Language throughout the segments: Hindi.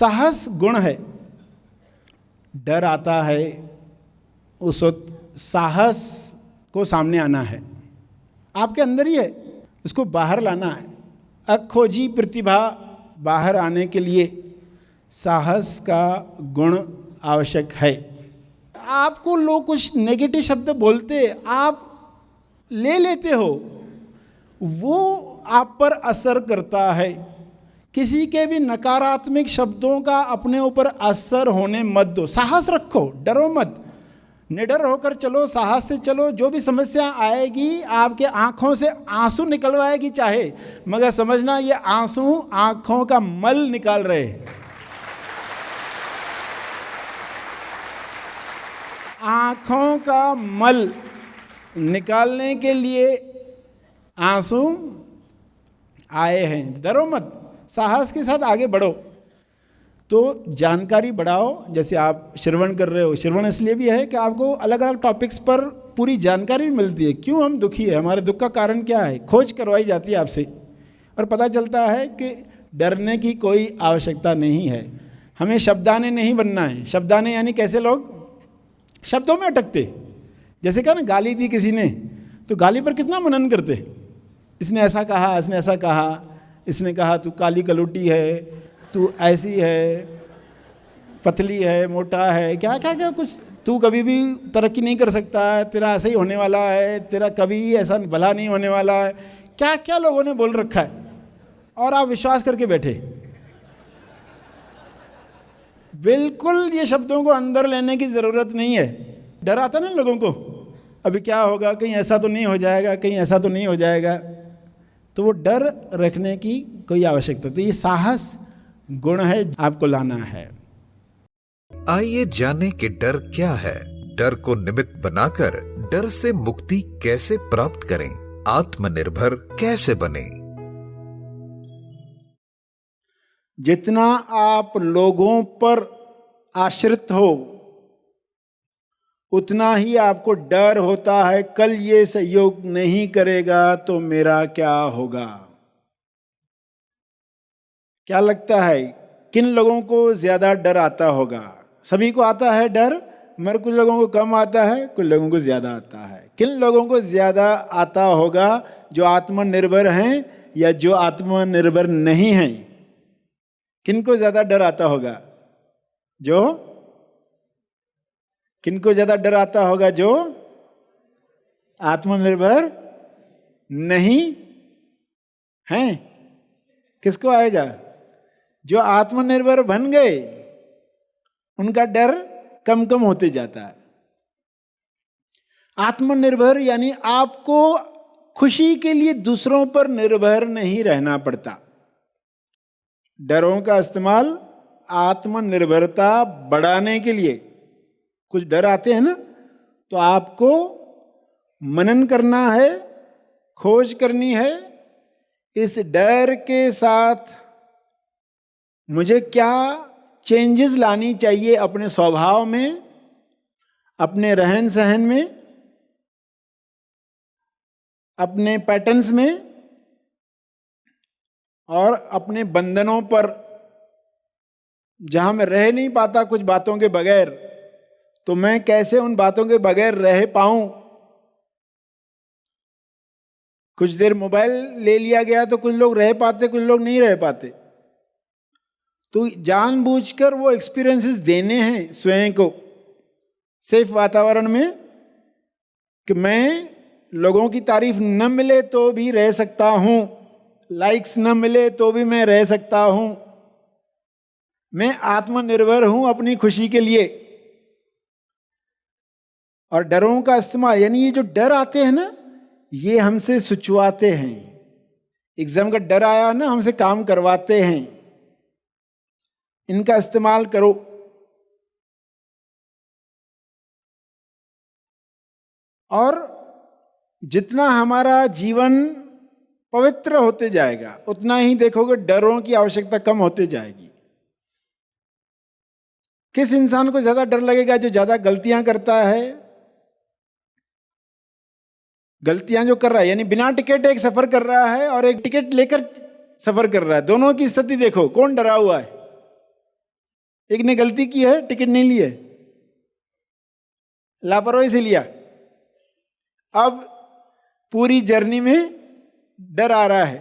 साहस गुण है। डर आता है, उस वक्त साहस को सामने आना है, आपके अंदर ही है, उसको बाहर लाना है। अखोजी प्रतिभा बाहर आने के लिए साहस का गुण आवश्यक है। आपको लोग कुछ नेगेटिव शब्द बोलते, आप ले लेते हो, वो आप पर असर करता है। किसी के भी नकारात्मक शब्दों का अपने ऊपर असर होने मत दो। साहस रखो, डरो मत, निडर होकर चलो, साहस से चलो। जो भी समस्या आएगी आपके आंखों से आंसू निकलवाएगी चाहे, मगर समझना ये आंसू आंखों का मल निकाल रहे हैं। आंखों का मल निकालने के लिए आंसू आए हैं। डरो मत, साहस के साथ आगे बढ़ो। तो जानकारी बढ़ाओ। जैसे आप श्रवण कर रहे हो, श्रवण इसलिए भी है कि आपको अलग अलग टॉपिक्स पर पूरी जानकारी भी मिलती है। क्यों हम दुखी है, हमारे दुख का कारण क्या है, खोज करवाई जाती है आपसे, और पता चलता है कि डरने की कोई आवश्यकता नहीं है। हमें शब्दाने नहीं बनना है। शब्दाने यानी कैसे लोग शब्दों में अटकते। जैसे कहा ना, गाली दी किसी ने, तो गाली पर कितना मनन करते। इसने ऐसा कहा, इसने ऐसा कहा, इसने कहा तू काली कलूटी है, तू ऐसी है, पतली है, मोटा है, क्या क्या क्या कुछ, तू कभी भी तरक्की नहीं कर सकता है, तेरा ऐसा ही होने वाला है, तेरा कभी ऐसा भला नहीं होने वाला है, क्या क्या लोगों ने बोल रखा है, और आप विश्वास करके बैठे। बिल्कुल ये शब्दों को अंदर लेने की ज़रूरत नहीं है। डर आता ना लोगों को, अभी क्या होगा, कहीं ऐसा तो नहीं हो जाएगा, कहीं ऐसा तो नहीं हो जाएगा, तो वो डर रखने की कोई आवश्यकता। तो ये साहस गुण है, आपको लाना है। आइए जाने कि डर क्या है, डर को निमित्त बनाकर डर से मुक्ति कैसे प्राप्त करें, आत्मनिर्भर कैसे बने। जितना आप लोगों पर आश्रित हो उतना ही आपको डर होता है, कल ये सहयोग नहीं करेगा तो मेरा क्या होगा। क्या लगता है किन लोगों को ज्यादा डर आता होगा? सभी को आता है डर, मगर कुछ लोगों को कम आता है, कुछ लोगों को ज्यादा आता है। किन लोगों को ज्यादा आता होगा? जो आत्मनिर्भर हैं या जो आत्मनिर्भर नहीं हैं? किनको ज्यादा डर आता होगा? जो किनको ज्यादा डर आता होगा? जो आत्मनिर्भर नहीं हैं। किसको आएगा? जो आत्मनिर्भर बन गए उनका डर कम कम होते जाता है। आत्मनिर्भर यानी आपको खुशी के लिए दूसरों पर निर्भर नहीं रहना पड़ता। डरों का इस्तेमाल आत्मनिर्भरता बढ़ाने के लिए, कुछ डर आते हैं ना, तो आपको मनन करना है, खोज करनी है। इस डर के साथ मुझे क्या चेंजेस लानी चाहिए अपने स्वभाव में, अपने रहन सहन में, अपने पैटर्न्स में और अपने बंधनों पर। जहां मैं रह नहीं पाता कुछ बातों के बगैर, तो मैं कैसे उन बातों के बगैर रह पाऊं। कुछ देर मोबाइल ले लिया गया तो कुछ लोग रह पाते, कुछ लोग नहीं रह पाते। तो जानबूझकर वो एक्सपीरियंसेस देने हैं स्वयं को सेफ वातावरण में, कि मैं लोगों की तारीफ न मिले तो भी रह सकता हूं, लाइक्स न मिले तो भी मैं रह सकता हूं, मैं आत्मनिर्भर हूं अपनी खुशी के लिए। और डरों का इस्तेमाल, यानी ये जो डर आते हैं ना, ये हमसे सुचवाते हैं। एग्जाम का डर आया ना, हमसे काम करवाते हैं। इनका इस्तेमाल करो। और जितना हमारा जीवन पवित्र होते जाएगा उतना ही देखोगे डरों की आवश्यकता कम होते जाएगी। किस इंसान को ज्यादा डर लगेगा? जो ज्यादा गलतियां करता है। गलतियां जो कर रहा है, यानी बिना टिकट एक सफर कर रहा है और एक टिकट लेकर सफर कर रहा है, दोनों की स्थिति देखो, कौन डरा हुआ है? एक ने गलती की है, टिकट नहीं ली है, लापरवाही से लिया, अब पूरी जर्नी में डर आ रहा है।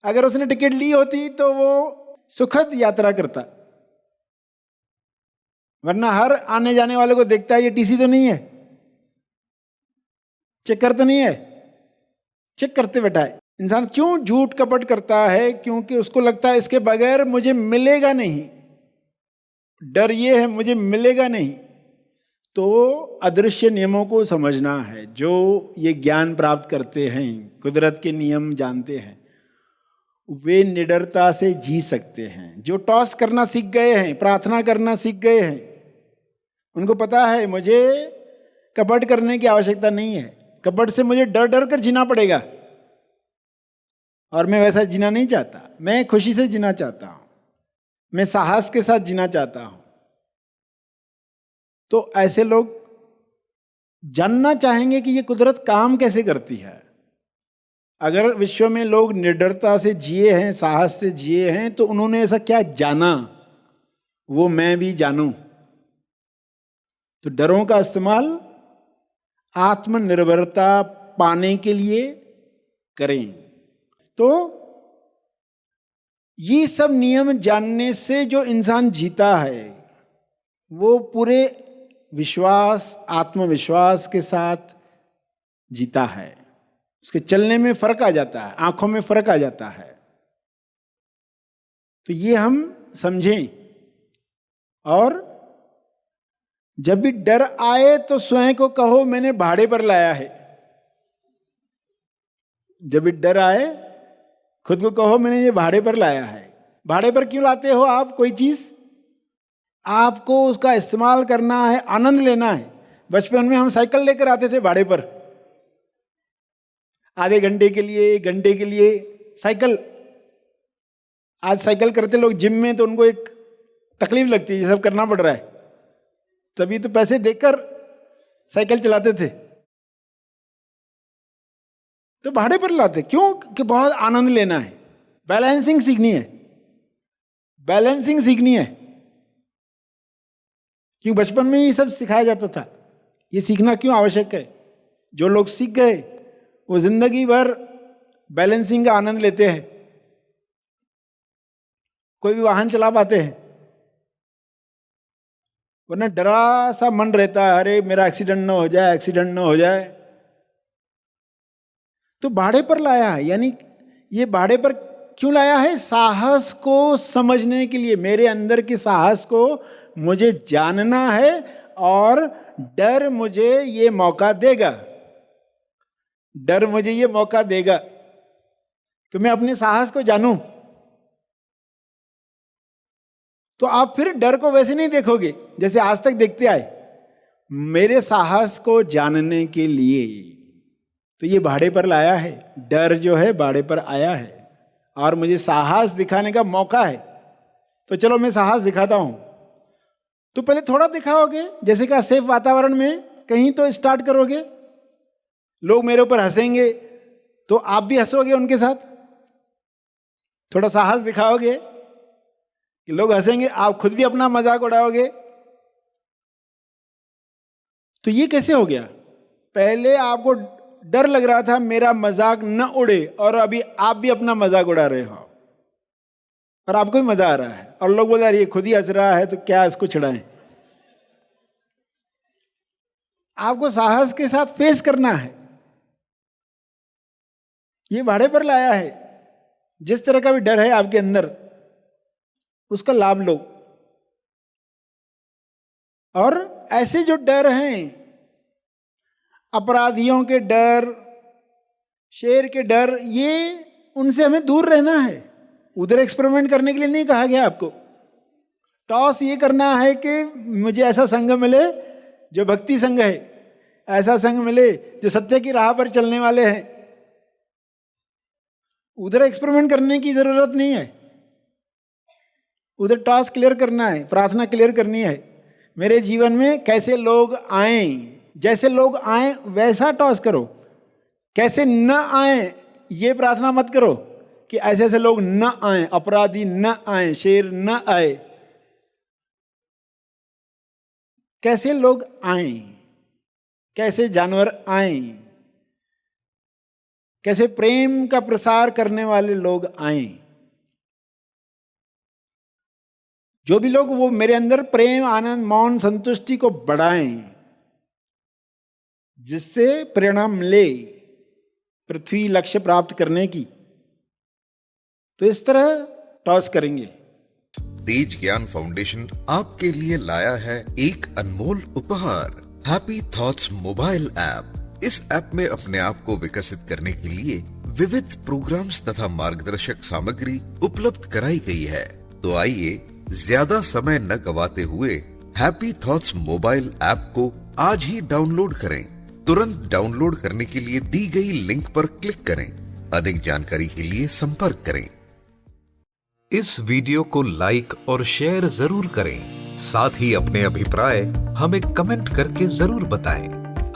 अगर उसने टिकट ली होती तो वो सुखद यात्रा करता, वरना हर आने जाने वाले को देखता है ये टीसी तो नहीं है, चेक कर तो नहीं है, चेक करते बैठा है। इंसान क्यों झूठ कपट करता है? क्योंकि उसको लगता है इसके बगैर मुझे मिलेगा नहीं, डर ये है मुझे मिलेगा नहीं। तो अदृश्य नियमों को समझना है। जो ये ज्ञान प्राप्त करते हैं, कुदरत के नियम जानते हैं, वे निडरता से जी सकते हैं। जो टॉस करना सीख गए हैं, प्रार्थना करना सीख गए हैं, उनको पता है मुझे कपट करने की आवश्यकता नहीं है, कपट से मुझे डर डर कर जीना पड़ेगा, और मैं वैसा जीना नहीं चाहता। मैं खुशी से जीना चाहता हूं, मैं साहस के साथ जीना चाहता हूं। तो ऐसे लोग जानना चाहेंगे कि ये कुदरत काम कैसे करती है। अगर विश्व में लोग निडरता से जिए हैं, साहस से जिए हैं, तो उन्होंने ऐसा क्या जाना वो मैं भी जानूं। तो डरों का इस्तेमाल आत्मनिर्भरता पाने के लिए करें। तो ये सब नियम जानने से जो इंसान जीता है वो पूरे विश्वास, आत्मविश्वास के साथ जीता है। उसके चलने में फर्क आ जाता है, आंखों में फर्क आ जाता है। तो ये हम समझें। और जब भी डर आए तो स्वयं को कहो मैंने भाड़े पर लाया है। जब भी डर आए खुद को कहो मैंने ये भाड़े पर लाया है। भाड़े पर क्यों लाते हो आप कोई चीज? आपको उसका इस्तेमाल करना है, आनंद लेना है। बचपन में हम साइकिल लेकर आते थे भाड़े पर, आधे घंटे के लिए, 1 घंटे के लिए साइकिल। आज साइकिल करते लोग जिम में तो उनको एक तकलीफ लगती है, ये सब करना पड़ रहा है, तभी तो पैसे देकर साइकिल चलाते थे। तो भाड़े पर लाते क्यों? कि बहुत आनंद लेना है, बैलेंसिंग सीखनी है, बैलेंसिंग सीखनी है। क्यों बचपन में ये सब सिखाया जाता था। ये सीखना क्यों आवश्यक है? जो लोग सीख गए वो जिंदगी भर बैलेंसिंग का आनंद लेते हैं। कोई भी वाहन चला पाते हैं, वरना डरा सा मन रहता है, अरे मेरा एक्सीडेंट ना हो जाए, एक्सीडेंट ना हो जाए। तो भाड़े पर लाया है, यानी ये भाड़े पर क्यों लाया है? साहस को समझने के लिए। मेरे अंदर के साहस को मुझे जानना है और डर मुझे ये मौका देगा, डर मुझे ये मौका देगा कि मैं अपने साहस को जानूं। तो आप फिर डर को वैसे नहीं देखोगे जैसे आज तक देखते आए। मेरे साहस को जानने के लिए तो ये भाड़े पर लाया है, डर जो है भाड़े पर आया है और मुझे साहस दिखाने का मौका है। तो चलो मैं साहस दिखाता हूं। तो पहले थोड़ा दिखाओगे, जैसे कि सेफ वातावरण में कहीं तो स्टार्ट करोगे, लोग मेरे ऊपर हंसेंगे तो आप भी हंसोगे उनके साथ। थोड़ा साहस दिखाओगे कि लोग हंसेंगे, आप खुद भी अपना मजाक उड़ाओगे। तो ये कैसे हो गया? पहले आपको डर लग रहा था मेरा मजाक न उड़े, और अभी आप भी अपना मजाक उड़ा रहे हो और आपको भी मजा आ रहा है, और लोग बोल रहे ये खुद ही हंस रहा है तो क्या इसको चिढ़ाएं। आपको साहस के साथ फेस करना है। ये भाड़े पर लाया है। जिस तरह का भी डर है आपके अंदर उसका लाभ लो। और ऐसे जो डर हैं, अपराधियों के डर, शेर के डर, ये उनसे हमें दूर रहना है। उधर एक्सपेरिमेंट करने के लिए नहीं कहा गया आपको। टॉस ये करना है कि मुझे ऐसा संग मिले जो भक्ति संग है, ऐसा संग मिले जो सत्य की राह पर चलने वाले हैं। उधर एक्सपेरिमेंट करने की जरूरत नहीं है। उधर टॉस क्लियर करना है, प्रार्थना क्लियर करनी है। मेरे जीवन में कैसे लोग आए, जैसे लोग आए वैसा टॉस करो। कैसे न आए ये प्रार्थना मत करो कि ऐसे ऐसे लोग न आए, अपराधी न आए, शेर न आए। कैसे लोग आए, कैसे जानवर आए, कैसे प्रेम का प्रसार करने वाले लोग आए। जो भी लोग वो मेरे अंदर प्रेम, आनंद, मौन, संतुष्टि को बढ़ाएं, जिससे प्रेरणा मिले पृथ्वी लक्ष्य प्राप्त करने की, तो इस तरह टॉस करेंगे। तेज ज्ञान फाउंडेशन आपके लिए लाया है एक अनमोल उपहार, हैप्पी थॉट्स मोबाइल ऐप। इस ऐप में अपने आप को विकसित करने के लिए विविध प्रोग्राम्स तथा मार्गदर्शक सामग्री उपलब्ध कराई गई है। तो आइए ज्यादा समय न गवाते हुए हैप्पी थॉट्स मोबाइल ऐप को आज ही डाउनलोड करें। तुरंत डाउनलोड करने के लिए दी गई लिंक पर क्लिक करें। अधिक जानकारी के लिए संपर्क करें। इस वीडियो को लाइक और शेयर जरूर करें। साथ ही अपने अभिप्राय हमें कमेंट करके जरूर बताएं।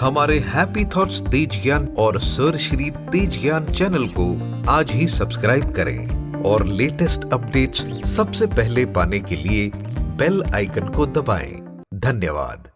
हमारे हैप्पी थॉट्स तेज ज्ञान और सर श्री तेज ज्ञान चैनल को आज ही सब्सक्राइब करें और लेटेस्ट अपडेट्स सबसे पहले पाने के लिए बेल आइकन को दबाएं। धन्यवाद।